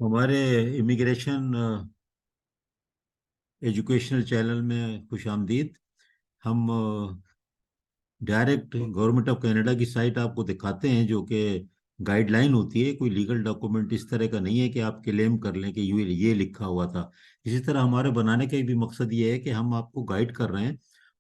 हमारे immigration educational channel में खुश आमदीद। हम डायरेक्ट गवर्नमेंट ऑफ कनाडा की साइट आपको दिखाते हैं, जो कि गाइडलाइन होती है। कोई लीगल डॉक्यूमेंट इस तरह का नहीं है कि आप क्लेम कर लें कि ये लिखा हुआ था। इसी तरह हमारे बनाने का भी मकसद ये है कि हम आपको गाइड कर रहे हैं।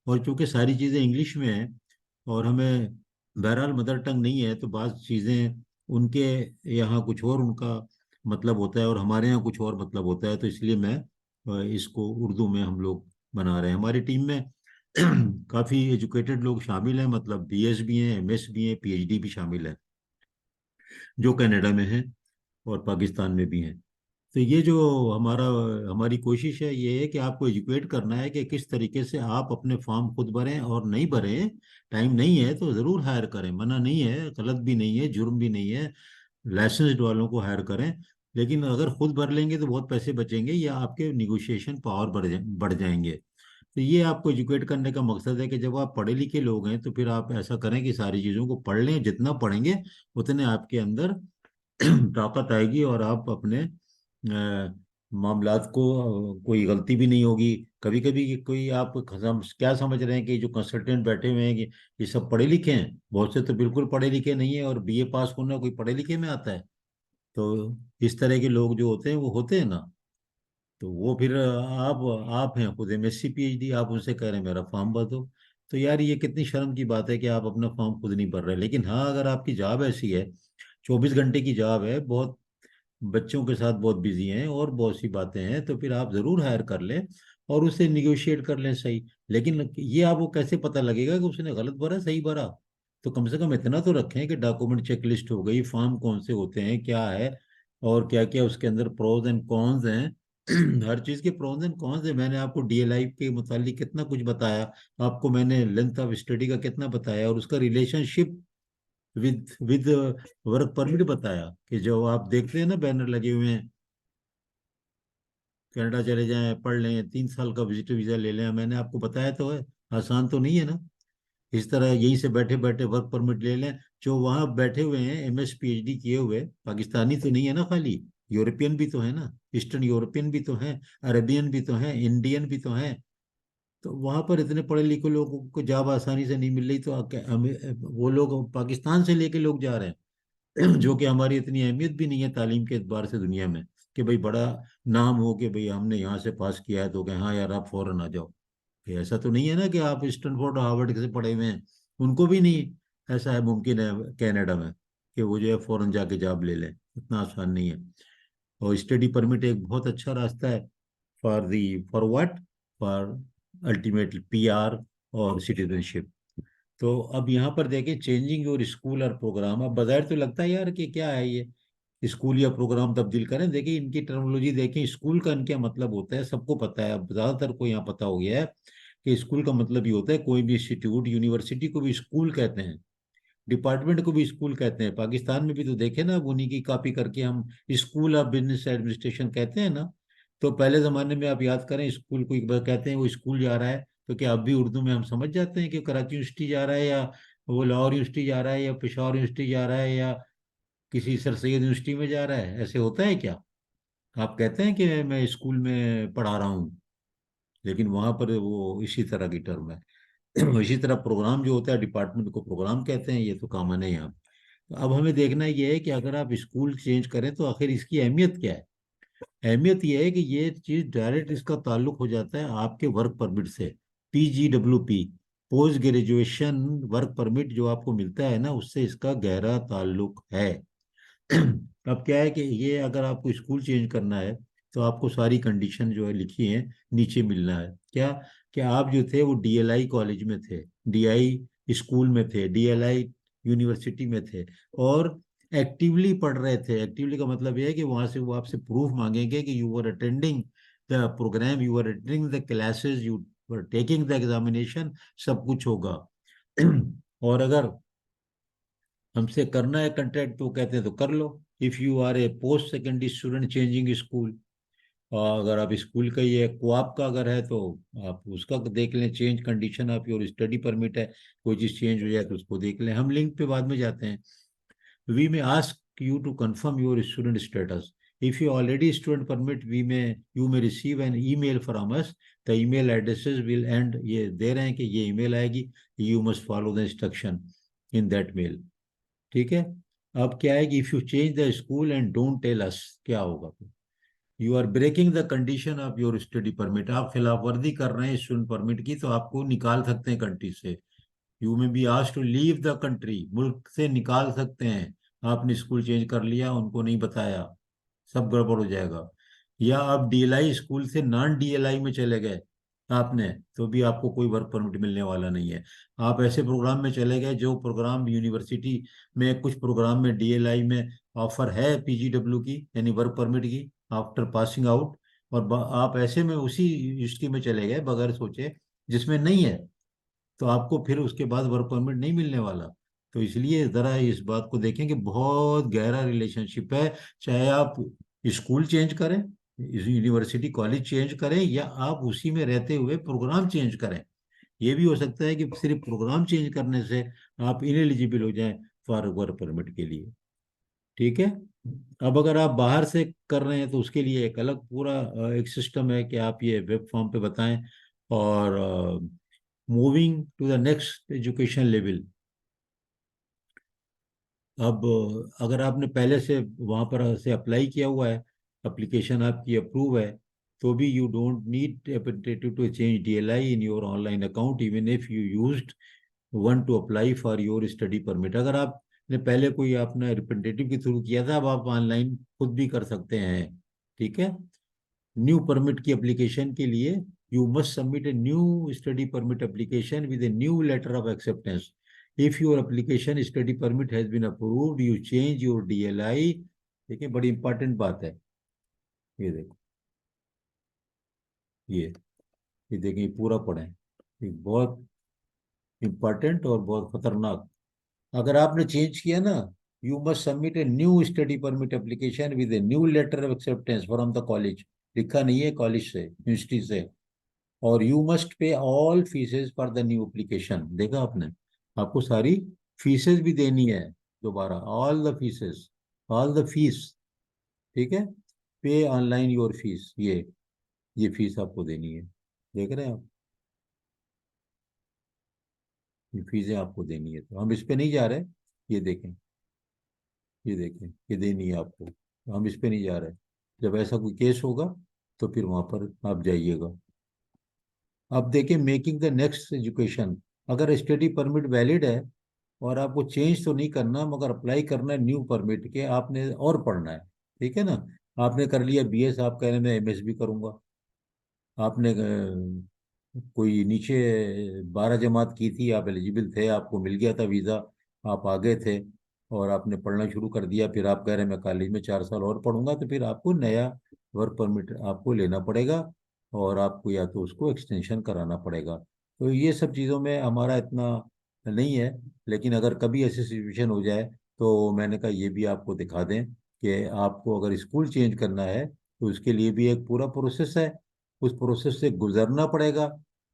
और चूंकि सारी चीज़ें इंग्लिश में हैं और हमें बहरहाल मदर टंग नहीं है, तो बाज़ चीज़ें उनके यहाँ कुछ और उनका मतलब होता है और हमारे यहाँ कुछ और मतलब होता है। तो इसलिए मैं इसको उर्दू में हम लोग बना रहे हैं। हमारी टीम में काफ़ी एजुकेटेड लोग शामिल हैं, मतलब बीएस भी हैं, एमएस भी हैं, पीएचडी भी शामिल है, जो कनाडा में हैं और पाकिस्तान में भी हैं। तो ये जो हमारी कोशिश है, ये है कि आपको एजुकेट करना है कि किस तरीके से आप अपने फॉर्म खुद भरें और नहीं भरें। टाइम नहीं है तो ज़रूर हायर करें, मना नहीं है, गलत भी नहीं है, जुर्म भी नहीं है। लाइसेंस्ड वालों को हायर करें। लेकिन अगर खुद भर लेंगे तो बहुत पैसे बचेंगे या आपके निगोशिएशन पावर बढ़ जाएंगे। तो ये आपको एजुकेट करने का मकसद है कि जब आप पढ़े लिखे लोग हैं तो फिर आप ऐसा करें कि सारी चीज़ों को पढ़ लें। जितना पढ़ेंगे उतने आपके अंदर ताकत आएगी और आप अपने मामलात को कोई गलती भी नहीं होगी। कभी कभी कोई आप क्या समझ रहे हैं कि जो कंसल्टेंट बैठे हुए हैं कि ये सब पढ़े लिखे हैं? बहुत से तो बिल्कुल पढ़े लिखे नहीं है, और बीए पास होना कोई पढ़े लिखे में आता है? तो इस तरह के लोग जो होते हैं वो होते हैं ना। तो वो फिर आप हैं खुद एमएससी पीएचडी, आप उनसे कह रहे हैं मेरा फॉर्म भर दो। तो यार ये कितनी शर्म की बात है कि आप अपना फॉर्म खुद नहीं भर रहे। लेकिन हाँ, अगर आपकी जॉब ऐसी है, 24 घंटे की जॉब है, बहुत बच्चों के साथ बहुत बिजी हैं और बहुत सी बातें हैं, तो फिर आप जरूर हायर कर लें और उससे निगोशिएट कर लें, सही। लेकिन ये आपको कैसे पता लगेगा कि उसने गलत भरा सही भरा? तो कम से कम इतना तो रखें कि डॉक्यूमेंट चेकलिस्ट हो गई, फॉर्म कौन से होते हैं, क्या है और क्या क्या उसके अंदर प्रोज एंड कॉन्स हैं। हर चीज़ के प्रोज एंड कॉन्स हैं। मैंने आपको डीएलआई के मुतालिक कितना कुछ बताया, आपको मैंने लेंथ ऑफ स्टडी का कितना बताया और उसका रिलेशनशिप विद वर्क परमिट बताया। कि जो आप देखते हैं ना बैनर लगे हुए हैं, कनाडा चले जाएं, पढ़ लें, 3 साल का विजिटर वीजा ले लें, मैंने आपको बताया तो है। आसान तो नहीं है ना। इस तरह यहीं से बैठे बैठे वर्क परमिट ले लें। जो वहां बैठे हुए हैं एमएस पीएचडी किए हुए, पाकिस्तानी तो नहीं है ना खाली, यूरोपियन भी तो है ना, ईस्टर्न यूरोपियन भी तो हैं, अरेबियन भी तो हैं, इंडियन भी तो हैं। तो वहां पर इतने पढ़े लिखे लोगों को जॉब आसानी से नहीं मिल रही, तो वो लोग पाकिस्तान से लेके लोग जा रहे हैं। जो कि हमारी इतनी अहमियत भी नहीं है तालीम के एतबार से दुनिया में, कि भाई बड़ा नाम हो कि भाई हमने यहाँ से पास किया है तो कहें हाँ यार आप फौरन आ जाओ। कि ऐसा तो नहीं है ना कि आप स्टैनफोर्ड और हार्वर्ड से पढ़े हुए हैं, उनको भी नहीं ऐसा है मुमकिन है कनाडा में कि वो जो है फौरन जाके जॉब ले लें। इतना आसान नहीं है। और स्टडी परमिट एक बहुत अच्छा रास्ता है for what, for ultimately PR और सिटीजनशिप। तो अब यहाँ पर देखें, चेंजिंग योर स्कूल और प्रोग्राम। अब बाजार तो लगता है यार कि क्या है ये, स्कूल या प्रोग्राम तब्दील करें। देखिए इनकी टर्मिनोलॉजी देखें, स्कूल का इनका मतलब होता है, सबको पता है, अब ज्यादातर को यहाँ पता हो गया है कि स्कूल का मतलब ये होता है, कोई भी इंस्टीट्यूट यूनिवर्सिटी को भी स्कूल कहते हैं, डिपार्टमेंट को भी स्कूल कहते हैं। पाकिस्तान में भी तो देखे ना, अब उन्हीं की कॉपी करके हम स्कूल ऑफ बिजनेस एडमिनिस्ट्रेशन कहते हैं ना। तो पहले जमाने में आप याद करें, स्कूल को एक बार कहते हैं वो स्कूल जा रहा है, तो क्या अब भी उर्दू में हम समझ जाते हैं कि कराची यूनिवर्सिटी जा रहा है, या वो लाहौर यूनिवर्सिटी जा रहा है, या पेशावर यूनिवर्सिटी जा रहा है, या किसी सर सैयद यूनिवर्सिटी में जा रहा है? ऐसे होता है क्या? आप कहते हैं कि मैं स्कूल में पढ़ा रहा हूँ, लेकिन वहां पर वो इसी तरह की टर्म है। इसी तरह प्रोग्राम जो होता है, डिपार्टमेंट को प्रोग्राम कहते हैं, ये तो कॉमन है यहाँ। तो अब हमें देखना ये है कि अगर आप स्कूल चेंज करें तो आखिर इसकी अहमियत क्या है। अहमियत यह है कि ये चीज डायरेक्ट इसका ताल्लुक हो जाता है आपके वर्क परमिट से। PGWP, post graduation work permit जो आपको मिलता है ना, उससे इसका गहरा ताल्लुक है। अब क्या है कि ये अगर आपको स्कूल चेंज करना है तो आपको सारी कंडीशन जो है लिखी है नीचे मिलना है। क्या? कि आप जो थे वो डीएलआई कॉलेज में थे, डीआई स्कूल में थे, डीएलआई यूनिवर्सिटी में थे और एक्टिवली पढ़ रहे थे। एक्टिवली का मतलब ये है कि वहां से वो आपसे प्रूफ मांगेंगे कि you are attending the programme, you are attending the classes, you are taking the examination, सब कुछ होगा। और अगर हमसे करना है कंट्रैक्ट तो कहते हैं तो कर लो। If you are a post secondary student changing school, और अगर आप स्कूल का ये कोआप का अगर है तो आप उसका देख लें, change condition of your study permit है, कोई चीज़ चेंज हो जाए तो उसको देख लें। हम लिंक पे बाद में जाते हैं। We may ask you to confirm your student status. If you already student permit, you may receive an email from us. The email addresses will end, ये दे रहे हैं कि ये email आएगी, you must follow the instruction in that mail. ठीक है। अब क्या है कि if you change the school and don't tell us, क्या होगा? You are breaking the condition of your study permit. आप खिलाफ वर्जी कर रहे हैं स्टूडेंट परमिट की, तो आपको निकाल सकते हैं कंट्री से। You may be asked to leave the country, मुल्क से निकाल सकते हैं। आपने स्कूल चेंज कर लिया, उनको नहीं बताया, सब गड़बड़ हो जाएगा। या आप डीएलआई स्कूल से नॉन डीएलआई में चले गए आपने, तो भी आपको कोई वर्क परमिट मिलने वाला नहीं है। आप ऐसे प्रोग्राम में चले गए जो प्रोग्राम यूनिवर्सिटी में, कुछ प्रोग्राम में डीएलआई में ऑफर है पीजीडब्ल्यू की, यानी वर्क परमिट की, आफ्टर पासिंग आउट, और आप ऐसे में उसी यूनिवर्सिटी में चले गए बगैर सोचे जिसमें नहीं है, तो आपको फिर उसके बाद वर्क परमिट नहीं मिलने वाला। तो इसलिए ज़रा इस बात को देखें कि बहुत गहरा रिलेशनशिप है। चाहे आप स्कूल चेंज करें, यूनिवर्सिटी कॉलेज चेंज करें, या आप उसी में रहते हुए प्रोग्राम चेंज करें। ये भी हो सकता है कि सिर्फ प्रोग्राम चेंज करने से आप इनएलिजिबल हो जाएं फॉर वर्क परमिट के लिए। ठीक है। अब अगर आप बाहर से कर रहे हैं तो उसके लिए एक अलग पूरा एक सिस्टम है कि आप ये वेब फॉर्म पे बताएं। और moving to the next education level. अब अगर आपने पहले से वहाँ पर से अप्लाई किया हुआ है, एप्लीकेशन आपकी अप्रूव है, तो भी you don't need representative to change DLI in your online account even if you used one to apply for your study permit. अगर आपने पहले कोई अपना रिप्रेजेंटेटिव के थ्रू किया था, अब आप ऑनलाइन खुद भी कर सकते हैं। ठीक है। न्यू परमिट की एप्लीकेशन के लिए you must submit a new study permit application with a new letter of acceptance. If your application study permit has been approved, you change your DLI. देखिए बड़ी इंपॉर्टेंट बात है। ये देखो, ये ये देखिए पूरा पढ़ें, ये बहुत इंपॉर्टेंट और बहुत खतरनाक। अगर आपने चेंज किया ना, you must submit a new study permit application with a new letter of acceptance from the college. लिखा नहीं है कॉलेज से, यूनिवर्सिटी से। और you must pay all fees for the new application. देखा आपने, आपको सारी फीसेस भी देनी है दोबारा, all the fees, all the fee. ठीक है। पे ऑनलाइन योर फीस, ये फीस आपको देनी है। देख रहे हैं आप, ये फीसें आपको देनी है, तो हम इस पे नहीं जा रहे। ये देखें, ये देखें, ये देनी है आपको, तो हम इस पे नहीं जा रहे। जब ऐसा कोई केस होगा तो फिर वहां पर आप जाइएगा। अब देखिए, मेकिंग द नेक्स्ट एजुकेशन। अगर स्टडी परमिट वैलिड है और आपको चेंज तो नहीं करना मगर अप्लाई करना है न्यू परमिट के, आपने और पढ़ना है। ठीक है ना। आपने कर लिया बीएस, आप कह रहे हैं मैं एमएस भी करूंगा। आपने कोई नीचे 12 जमात की थी, आप एलिजिबल थे, आपको मिल गया था वीज़ा, आप आ गए थे और आपने पढ़ना शुरू कर दिया। फिर आप कह रहे हैं मैं कॉलेज में 4 साल और पढ़ूंगा, तो फिर आपको नया वर्क परमिट आपको लेना पड़ेगा और आपको या तो उसको एक्सटेंशन कराना पड़ेगा। तो ये सब चीज़ों में हमारा इतना नहीं है। लेकिन अगर कभी ऐसी सिचुएशन हो जाए तो मैंने कहा ये भी आपको दिखा दें कि आपको अगर स्कूल चेंज करना है तो उसके लिए भी एक पूरा प्रोसेस है, उस प्रोसेस से गुजरना पड़ेगा।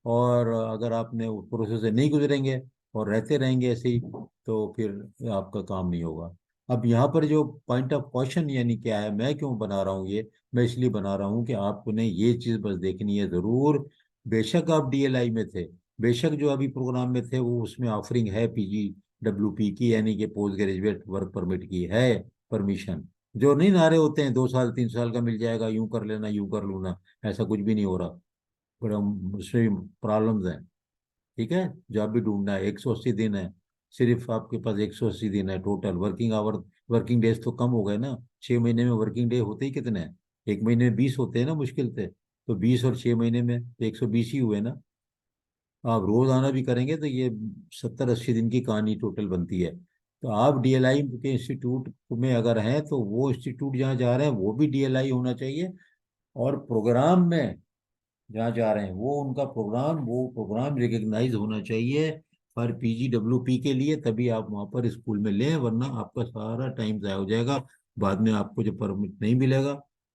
और अगर आपने उस प्रोसेस से नहीं गुजरेंगे और रहते रहेंगे ऐसे ही, तो फिर आपका काम नहीं होगा। अब यहाँ पर जो पॉइंट ऑफ क्वेश्चन यानी क्या है, मैं क्यों बना रहा हूँ ये, मैं इसलिए बना रहा हूँ कि आपने ये चीज़ बस देखनी है ज़रूर। बेशक आप डीएलआई में थे, बेशक जो अभी प्रोग्राम में थे वो उसमें ऑफरिंग है पीजीडब्ल्यूपी की, यानी कि पोस्ट ग्रेजुएट वर्क परमिट की है परमिशन। जो नहीं नारे होते हैं 2 साल 3 साल का मिल जाएगा, यूं कर लेना यूं कर लूना, ऐसा कुछ भी नहीं हो रहा। बड़ा उसमें प्रॉब्लम्स हैं। ठीक है। जॉब भी ढूंढना है, 180 दिन है, सिर्फ आपके पास 180 दिन है total working hour. Working days तो कम हो गए ना, 6 महीने में वर्किंग डे होते ही कितने हैं? एक महीने में 20 होते हैं ना मुश्किल से, तो 20 और 6 महीने में तो 120 ही हुए ना। आप रोज आना भी करेंगे तो ये 70 80 दिन की कहानी टोटल बनती है। तो आप डीएलआई के इंस्टीट्यूट में अगर हैं तो वो इंस्टीट्यूट जहाँ जा रहे हैं वो भी डीएलआई होना चाहिए। और प्रोग्राम में जहाँ जा रहे हैं वो प्रोग्राम रिकग्नाइज होना चाहिए फॉर पीजीडब्ल्यूपी के लिए, तभी आप वहाँ पर स्कूल में लें, वरना आपका सारा टाइम ज़ाया हो जाएगा। बाद में आपको जब परमिट नहीं मिलेगा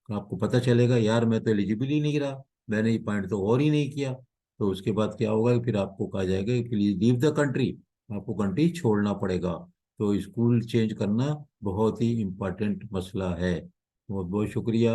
तो आपको पता चलेगा यार मैं तो एलिजिबल ही नहीं रहा, मैंने ये पॉइंट तो और ही नहीं किया। तो उसके बाद क्या होगा कि फिर आपको कहा जाएगा कि प्लीज लीव द कंट्री, आपको कंट्री छोड़ना पड़ेगा। तो स्कूल चेंज करना बहुत ही इम्पोर्टेंट मसला है। बहुत बहुत शुक्रिया।